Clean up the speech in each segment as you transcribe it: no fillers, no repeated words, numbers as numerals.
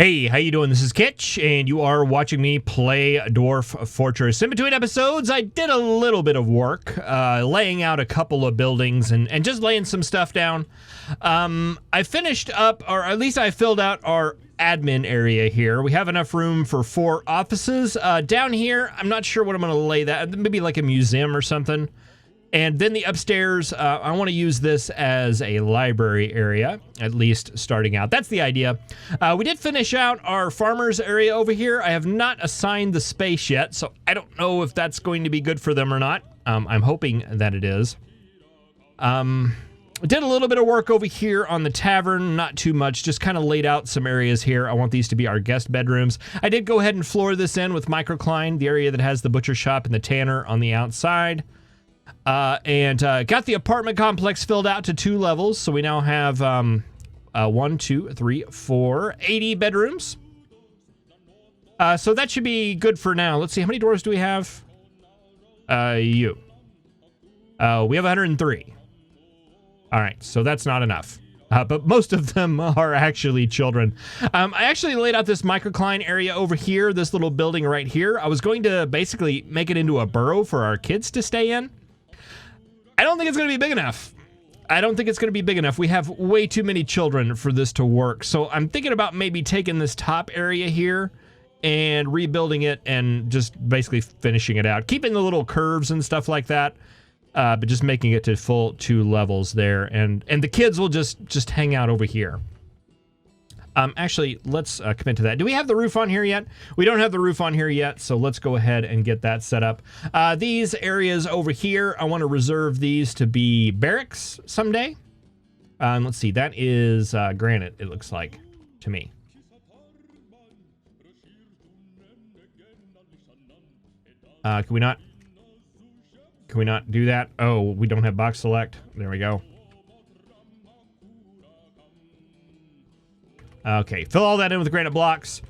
Hey, how you doing? This is Kitch, and you are watching me play Dwarf Fortress. In between episodes, I did a little bit of work, laying out a couple of buildings and just laying some stuff down. I finished up, or at least I filled out our admin area here. We have enough room for 4 offices. Down here, I'm not sure what I'm going to lay that. Maybe like a museum or something. And then the upstairs, I want to use this as a library area, at least starting out. That's the idea. We did finish out our farmers area over here. I have not assigned the space yet, so I don't know if that's going to be good for them or not. I'm hoping that it is. Did a little bit of work over here on the tavern, not too much, just kind of laid out some areas here. I want these to be our guest bedrooms. I did go ahead and floor this in with microcline, the area that has the butcher shop and the tanner on the outside. And got the apartment complex filled out to 2 levels, so we now have 1, 2, 3, 4, 80 bedrooms. So that should be good for now. Let's see, how many doors do we have? We have 103. All right, so that's not enough. But most of them are actually children. I actually laid out this microcline area over here, this little building right here. I was going to basically make it into a burrow for our kids to stay in. I don't think it's going to be big enough. We have way too many children for this to work. So I'm thinking about maybe taking this top area here and rebuilding it and just basically finishing it out. Keeping the little curves and stuff like that, but just making it to full 2 levels there. And the kids will just hang out over here. Actually, let's commit to that. Do we have the roof on here yet? We don't have the roof on here yet, so let's go ahead and get that set up. These areas over here, I want to reserve these to be barracks someday. Let's see, that is granite, it looks like, to me. Can we not do that? Oh, we don't have box select. There we go. Okay, fill all that in with granite blocks,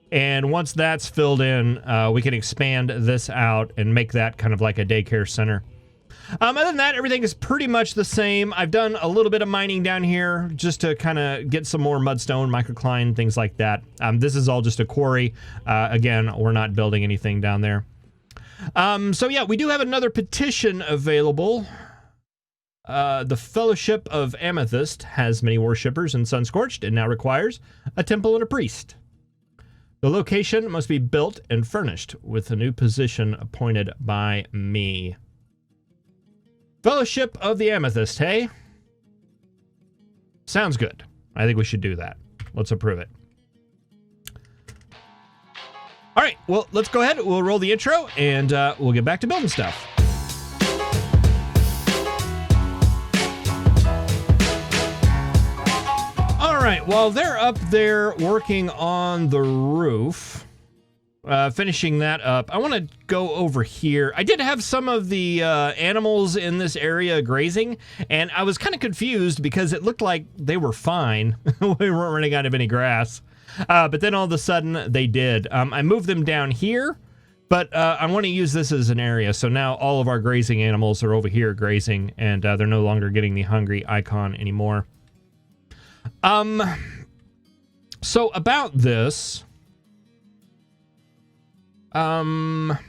and once that's filled in, we can expand this out and make that kind of like a daycare center. Other than that, everything is pretty much the same. I've done a little bit of mining down here just to kind of get some more mudstone, microcline, things like that. This is all just a quarry. Again, we're not building anything down there. So yeah, we do have another petition available. The Fellowship of Amethyst has many worshippers in Sunscorched and now requires a temple and a priest. The location must be built and furnished with a new position appointed by me. Fellowship of the Amethyst, hey? Sounds good. I think we should do that. Let's approve it. All right, well, let's go ahead. We'll roll the intro and we'll get back to building stuff. Alright, while they're up there working on the roof, finishing that up, I want to go over here. I did have some of the animals in this area grazing, and I was kind of confused because it looked like they were fine. We weren't running out of any grass. But then all of a sudden, they did. I moved them down here, but I want to use this as an area. So now all of our grazing animals are over here grazing, and they're no longer getting the hungry icon anymore. So about this, let's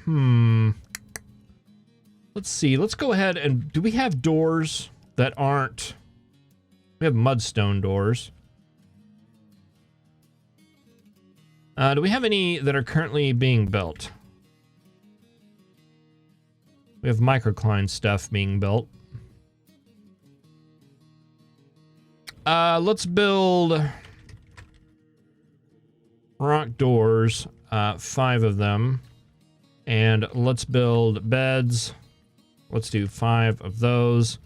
see, let's go ahead and, do we have doors that aren't, we have mudstone doors. Do we have any that are currently being built? We have microcline stuff being built. Let's build rock doors, 5 of them, and let's build beds. Let's do 5 of those,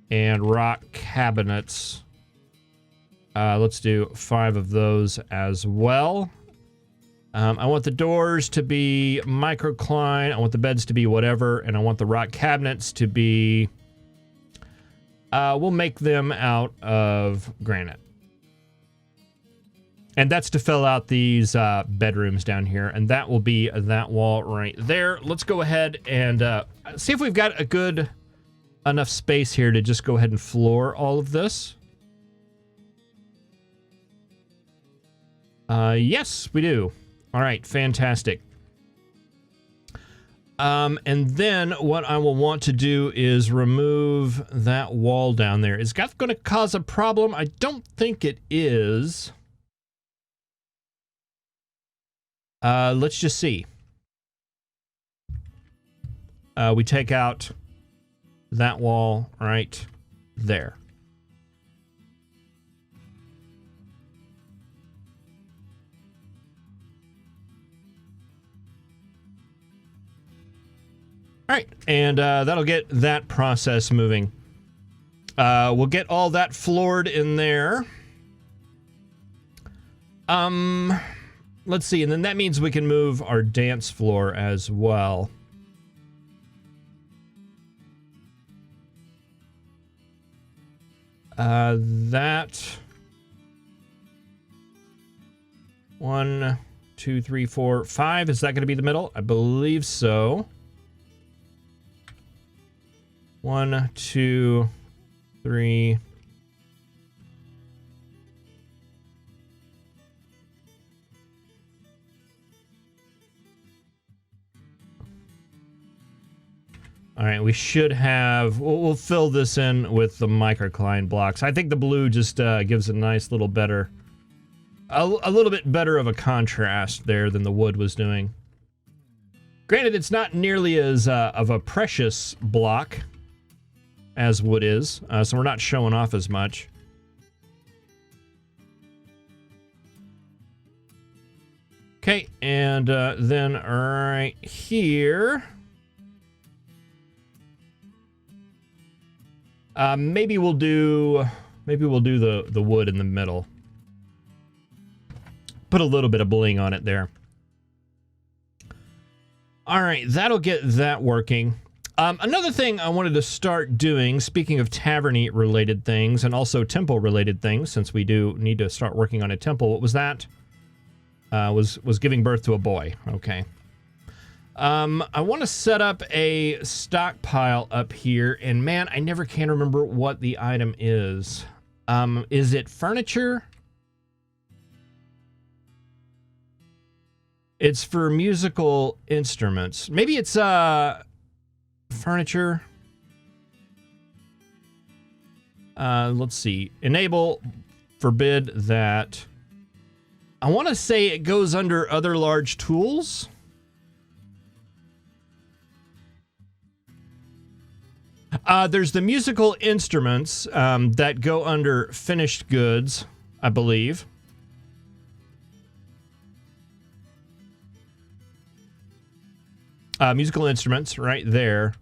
and rock cabinets. Let's do 5 of those as well. I want the doors to be microcline, I want the beds to be whatever, and I want the rock cabinets to be... we'll make them out of granite. And that's to fill out these bedrooms down here. And that will be that wall right there. Let's go ahead and see if we've got a good enough space here to just go ahead and floor all of this. Yes, we do. All right, fantastic. And then what I will want to do is remove that wall down there. Is that going to cause a problem? I don't think it is. Let's just see. We take out that wall right there. All right, and that'll get that process moving. We'll get all that floored in there. Let's see, and then that means we can move our dance floor as well. That 1, 2, 3, 4, 5. Is that going to be the middle? I believe so. 1, 2, 3. All right, we should have... We'll fill this in with the microcline blocks. I think the blue just gives a nice little better... A little bit better of a contrast there than the wood was doing. Granted, it's not nearly as of a precious block as wood is, so we're not showing off as much. Okay, and then right here... maybe we'll do the wood in the middle. Put a little bit of bling on it there. All right, that'll get that working. Another thing I wanted to start doing, speaking of tavern-y related things and also temple related things, since we do need to start working on a temple. What was that? Was giving birth to a boy. Okay. I want to set up a stockpile up here, and man, I never can remember what the item is. Is it furniture? It's for musical instruments. Maybe it's, furniture. Let's see. Enable, forbid that. I want to say it goes under other large tools. There's the musical instruments that go under finished goods, I believe. Musical instruments right there.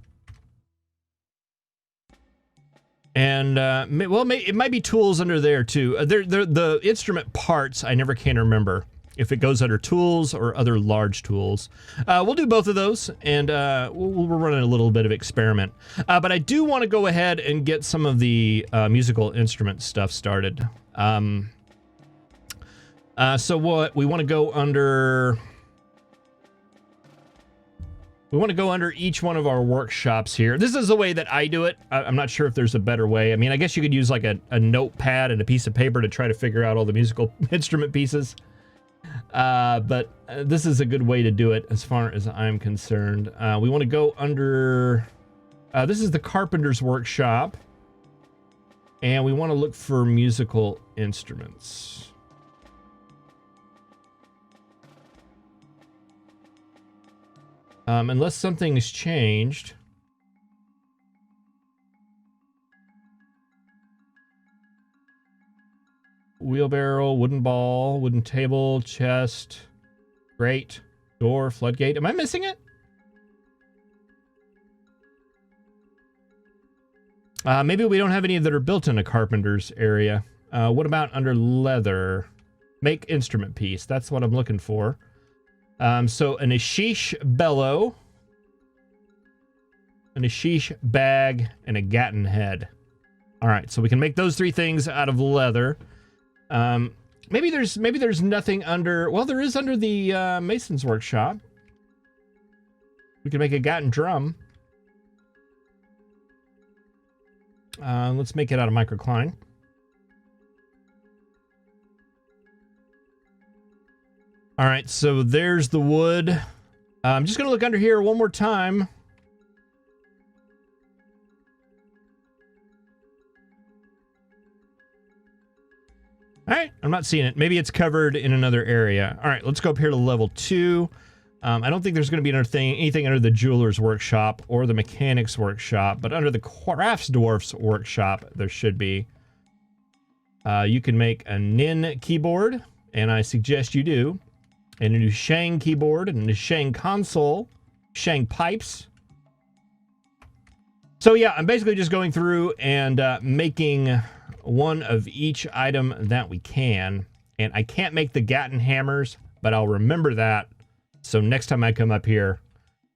And, well, it might be tools under there, too. The instrument parts, I never can remember if it goes under tools or other large tools. We'll do both of those, and we'll run a little bit of experiment. But I do want to go ahead and get some of the musical instrument stuff started. So what we want to go under... We want to go under each one of our workshops here. This is the way that I do it. I'm not sure if there's a better way. I mean, I guess you could use like a notepad and a piece of paper to try to figure out all the musical instrument pieces. But this is a good way to do it as far as I'm concerned. We want to go under... this is the carpenter's workshop. And we want to look for musical instruments. Unless something's changed. Wheelbarrow, wooden ball, wooden table, chest, grate, door, floodgate. Am I missing it? Maybe we don't have any that are built in a carpenter's area. What about under leather? Make instrument piece. That's what I'm looking for. So an ashish bellow, an ashish bag, and a gatton head. All right, so we can make those three things out of leather. Maybe there's nothing under... Well, there is under the mason's workshop. We can make a gatton drum. Let's make it out of microcline. All right, so there's the wood. I'm just going to look under here one more time. All right, I'm not seeing it. Maybe it's covered in another area. All right, let's go up here to level 2. I don't think there's going to be anything under the jeweler's workshop or the mechanic's workshop, but under the crafts dwarf's workshop, there should be. You can make a Nin keyboard, and I suggest you do. And a new Shang keyboard, and a Shang console, Shang pipes. So yeah, I'm basically just going through and making one of each item that we can. And I can't make the Gatton hammers, but I'll remember that. So next time I come up here,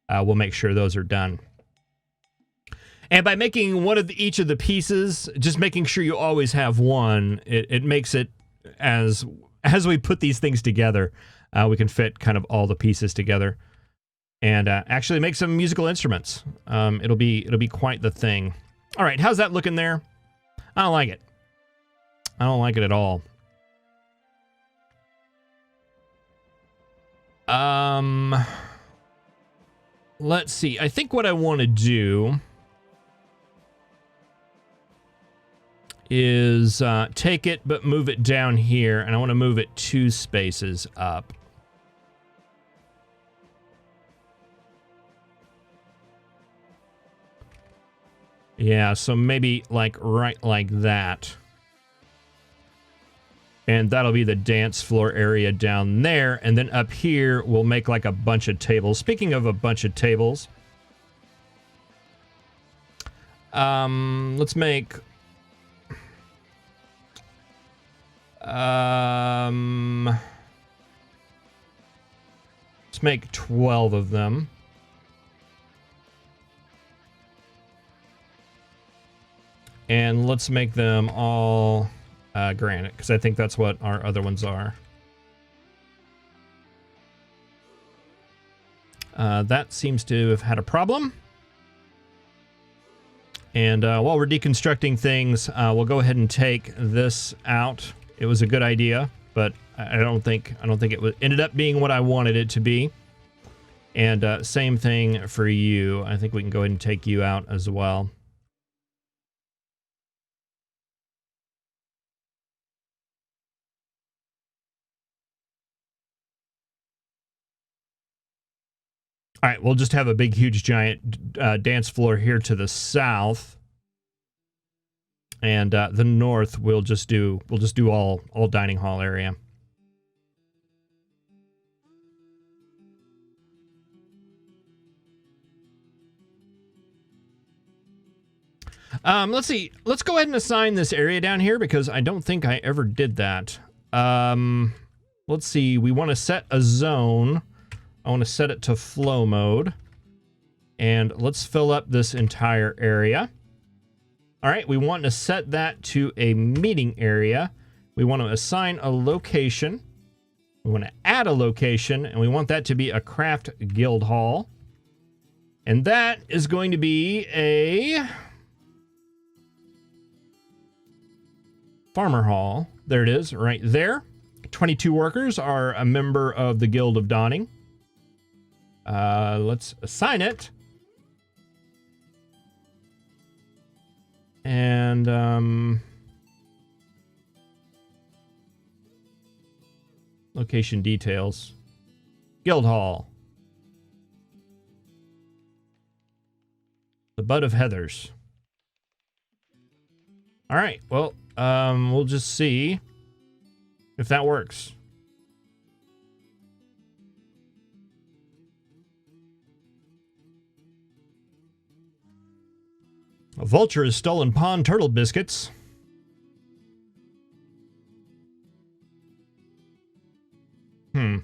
we'll make sure those are done. And by making one of each of the pieces, just making sure you always have one, it makes it as we put these things together, we can fit kind of all the pieces together and actually make some musical instruments. It'll be quite the thing. All right, how's that looking there? I don't like it. I don't like it at all. Let's see. I think what I want to do is take it but move it down here, and I want to move it 2 spaces up. Yeah, so maybe like right like that. And that'll be the dance floor area down there. And then up here, we'll make like a bunch of tables. Speaking of a bunch of tables, let's make... let's make 12 of them. And let's make them all granite, because I think that's what our other ones are. That seems to have had a problem. And while we're deconstructing things, we'll go ahead and take this out. It was a good idea, but I don't think it ended up being what I wanted it to be. And same thing for you. I think we can go ahead and take you out as well. All right, we'll just have a big, huge, giant dance floor here to the south, and the north we'll just do all dining hall area. Let's see. Let's go ahead and assign this area down here because I don't think I ever did that. Let's see. We want to set a zone. I want to set it to flow mode. And let's fill up this entire area. All right, we want to set that to a meeting area. We want to assign a location. We want to add a location, and we want that to be a craft guild hall. And that is going to be a farmer hall. There it is, right there. 22 workers are a member of the Guild of Dawning. Let's assign it. And, location details. Guild Hall. The Bud of Heathers. All right, well, we'll just see if that works. A vulture has stolen pond turtle biscuits. All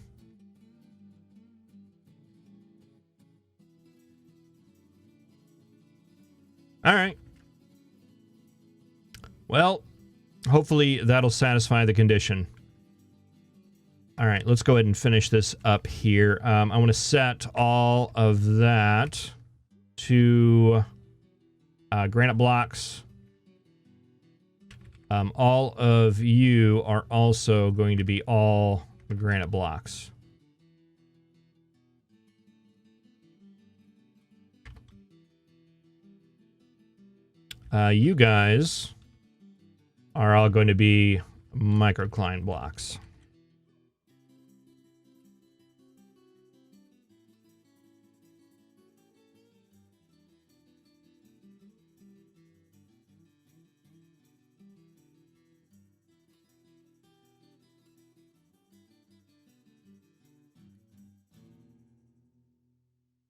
right. Well, hopefully that'll satisfy the condition. All right, let's go ahead and finish this up here. I want to set all of that to granite blocks. All of you are also going to be all granite blocks. You guys are all going to be microcline blocks.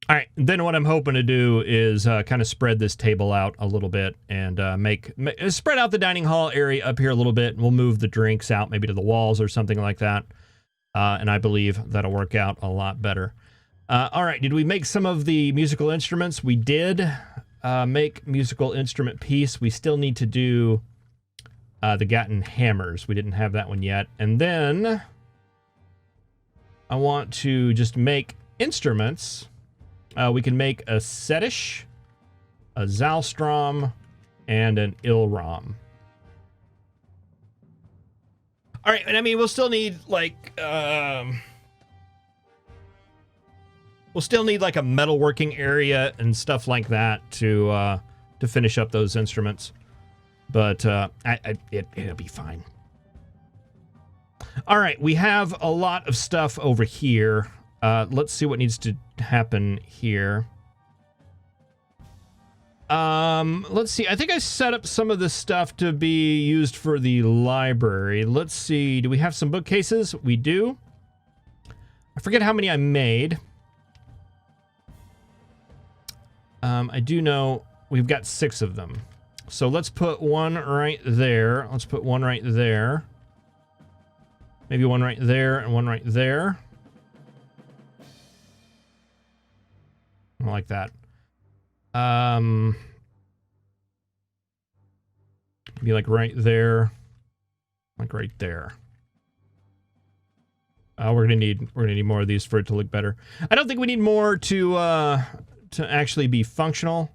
All right, then what I'm hoping to do is kind of spread this table out a little bit and spread out the dining hall area up here a little bit. And we'll move the drinks out maybe to the walls or something like that. And I believe that'll work out a lot better. All right, did we make some of the musical instruments? We did make musical instrument piece. We still need to do the Gatton hammers. We didn't have that one yet. And then I want to just make instruments. We can make a Setish, a Zalstrom, and an Ilram. All right, and I mean, we'll still need like a metalworking area and stuff like that to finish up those instruments. But it'll be fine. All right, we have a lot of stuff over here. Let's see what needs to happen here. Let's see. I think I set up some of this stuff to be used for the library. Let's see. Do we have some bookcases? We do. I forget how many I made. I do know we've got 6 of them. So let's put one right there. Let's put one right there. Maybe one right there and one right there. I like that. Be like right there, like right there. We're gonna need more of these for it to look better. I don't think we need more to actually be functional.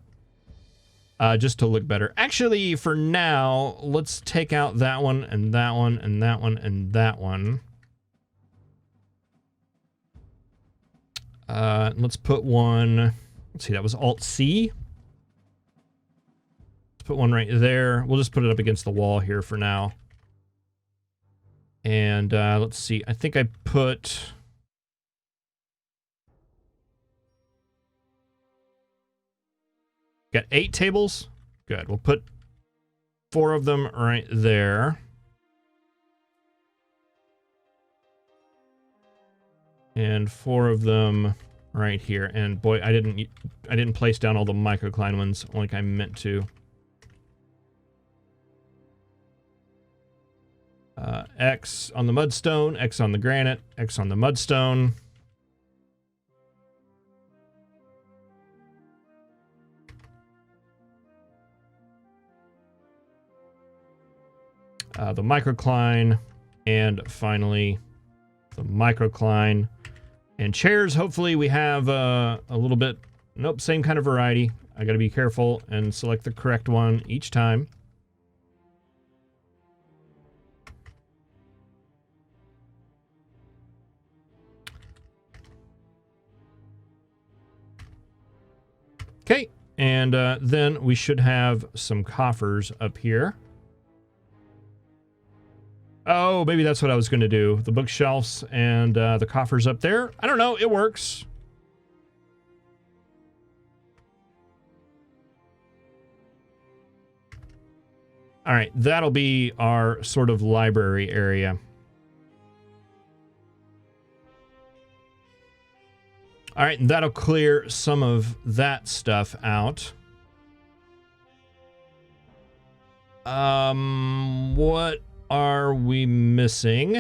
Just to look better. Actually, for now, let's take out that one and that one and that one and that one. Let's put one. Let's see, that was Alt-C. Let's put one right there. We'll just put it up against the wall here for now. And let's see. I think I put... Got 8 tables? Good. We'll put 4 of them right there. And 4 of them right here. And boy, I didn't place down all the microcline ones like I meant to. X on the mudstone, X on the granite, X on the mudstone. The microcline, and finally the microcline. And chairs, hopefully we have a little bit... Nope, same kind of variety. I gotta be careful and select the correct one each time. Okay, and then we should have some coffers up here. Oh, maybe that's what I was going to do. The bookshelves and the coffers up there. I don't know. It works. All right. That'll be our sort of library area. All right. And that'll clear some of that stuff out. What are we missing?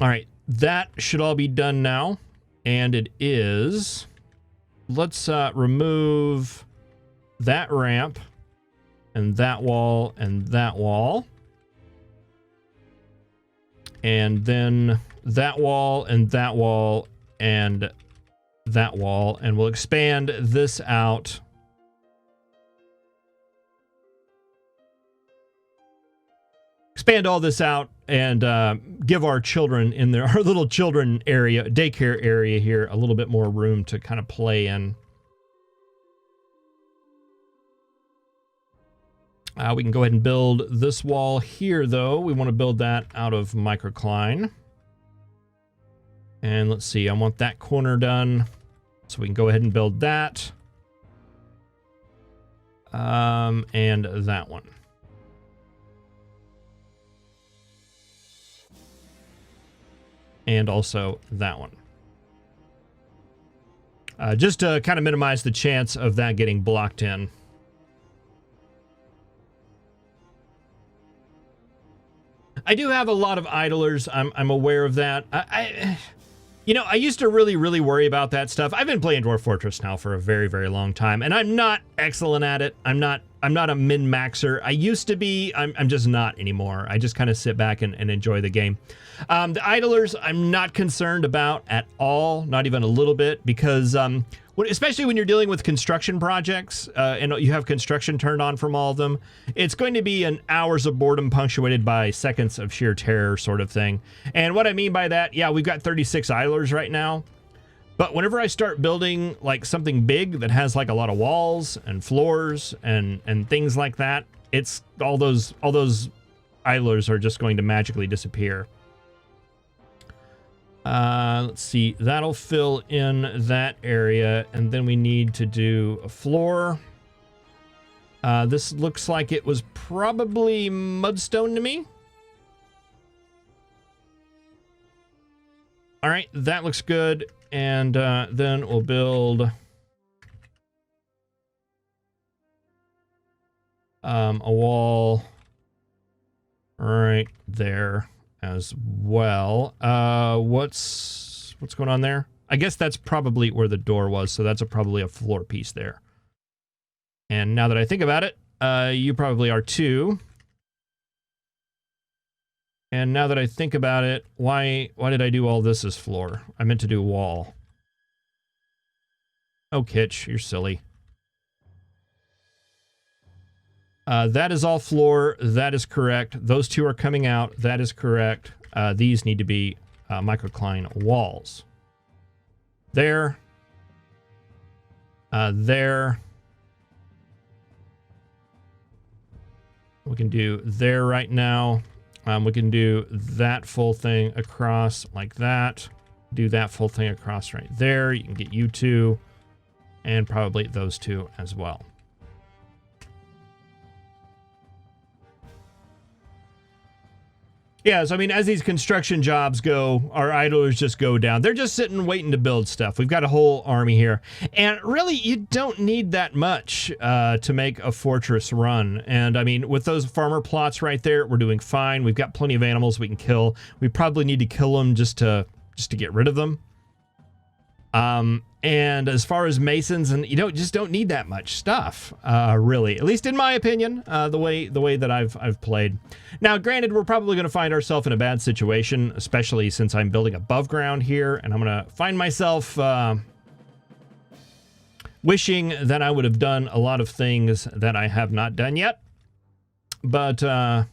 All right, that should all be done now, and it is. Let's remove that ramp and that wall and that wall, and then that wall and that wall and that wall, and we'll expand this out. Expand all this out and give our children in there, our little children area, daycare area here, a little bit more room to kind of play in. We can go ahead and build this wall here, though. We want to build that out of microcline. And let's see, I want that corner done. So we can go ahead and build that. And that one. And also that one. Just to kind of minimize the chance of that getting blocked in. I do have a lot of idlers. I'm aware of that. You know, I used to really worry about that stuff. I've been playing Dwarf Fortress now for a very long time, and I'm not excellent at it. I'm not a min-maxer. I used to be. I'm just not anymore. I just kind of sit back and enjoy the game. The idlers, I'm not concerned about at all, not even a little bit, because especially when you're dealing with construction projects and you have construction turned on from all of them, it's going to be an hours of boredom punctuated by seconds of sheer terror sort of thing. And what I mean by that, yeah, we've got 36 idlers right now. But whenever I start building like something big that has like a lot of walls and floors and things like that, it's all those idlers are just going to magically disappear. Let's see, that'll fill in that area, and then we need to do a floor. This looks like it was probably mudstone to me. All right, that looks good. And then we'll build a wall right there as well. What's going on there? I guess that's probably where the door was, so that's probably a floor piece there. And now that I think about it, you probably are too. And now that I think about it, why did I do all this as floor? I meant to do wall. Oh, Kitch, you're silly. That is all floor. That is correct. Those two are coming out. That is correct. These need to be microcline walls. There. There. We can do there right now. We can do that full thing across like that. Do that full thing across right there. You can get you two and probably those two as well. Yeah, so I mean, as these construction jobs go, our idlers just go down. They're just sitting waiting to build stuff. We've got a whole army here. And really, you don't need that much to make a fortress run. And I mean, with those farmer plots right there, we're doing fine. We've got plenty of animals we can kill. We probably need to kill them just to get rid of them. And as far as masons, and you just don't need that much stuff, really, at least in my opinion, the way that I've played. Now, granted, we're probably going to find ourselves in a bad situation, especially since I'm building above ground here, and I'm going to find myself wishing that I would have done a lot of things that I have not done yet. But well,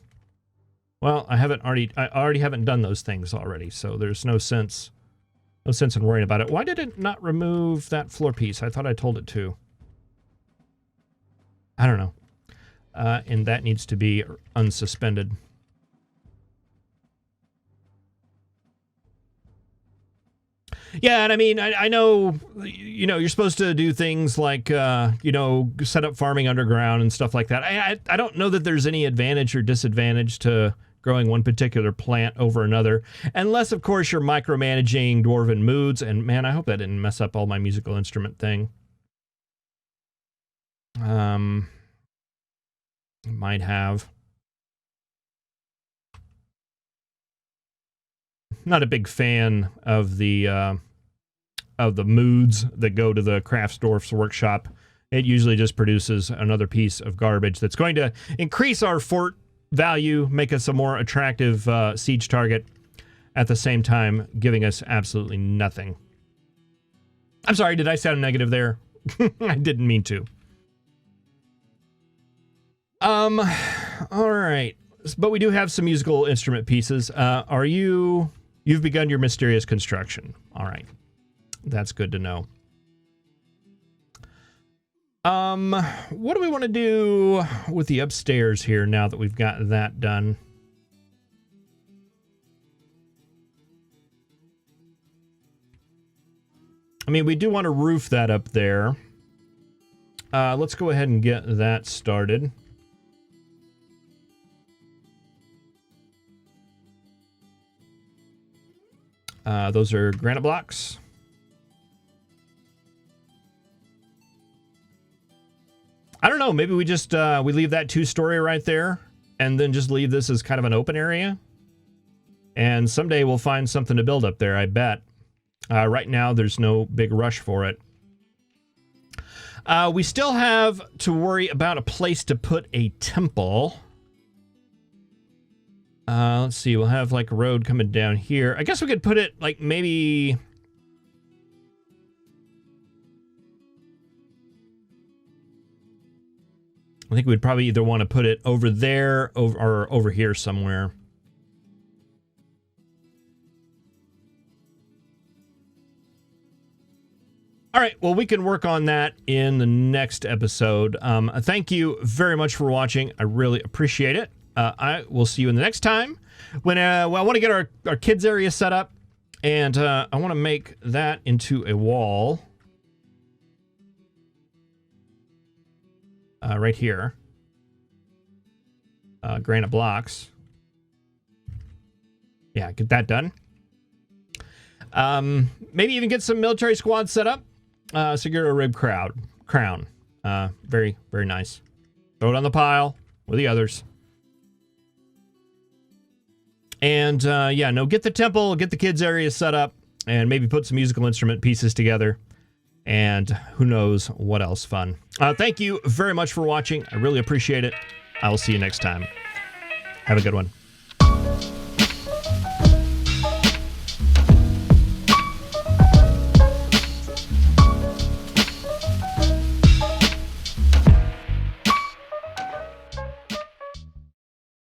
I already haven't done those things already, so there's no sense. No sense in worrying about it. Why did it not remove that floor piece? I thought I told it to. I don't know. And that needs to be unsuspended. Yeah, and I mean, I know, you're supposed to do things like, set up farming underground and stuff like that. I don't know that there's any advantage or disadvantage to growing one particular plant over another, unless of course you're micromanaging dwarven moods. And man, I hope that didn't mess up all my musical instrument thing. Might have. Not a big fan of the moods that go to the Craftsdwarf's workshop. It usually just produces another piece of garbage that's going to increase our fort value, make us a more attractive siege target, at the same time giving us absolutely nothing. I'm sorry, did I sound negative there? I didn't mean to. All right, but we do have some musical instrument pieces. You've begun your mysterious construction. All right, that's good to know. What do we want to do with the upstairs here now that we've got that done? I mean, we do want to roof that up there. Let's go ahead and get that started. Those are granite blocks. I don't know. Maybe we just we leave that 2-story right there, and then just leave this as kind of an open area. And someday we'll find something to build up there, I bet. Right now, there's no big rush for it. We still have to worry about a place to put a temple. Let's see. We'll have like a road coming down here. I guess we could put it like maybe... I think we'd probably either want to put it over there or over here somewhere. All right, well, we can work on that in the next episode. Thank you very much for watching. I really appreciate it. I will see you in the next time when well, I want to get our kids area set up, and I want to make that into a wall. Right here. Granite blocks. Yeah, get that done. Maybe even get some military squads set up. Secure a rib crown. Very, very nice. Throw it on the pile with the others. And, yeah, no, get the temple, get the kids area set up, and maybe put some musical instrument pieces together. And who knows what else fun. Thank you very much for watching. I really appreciate it. I will see you next time. Have a good one.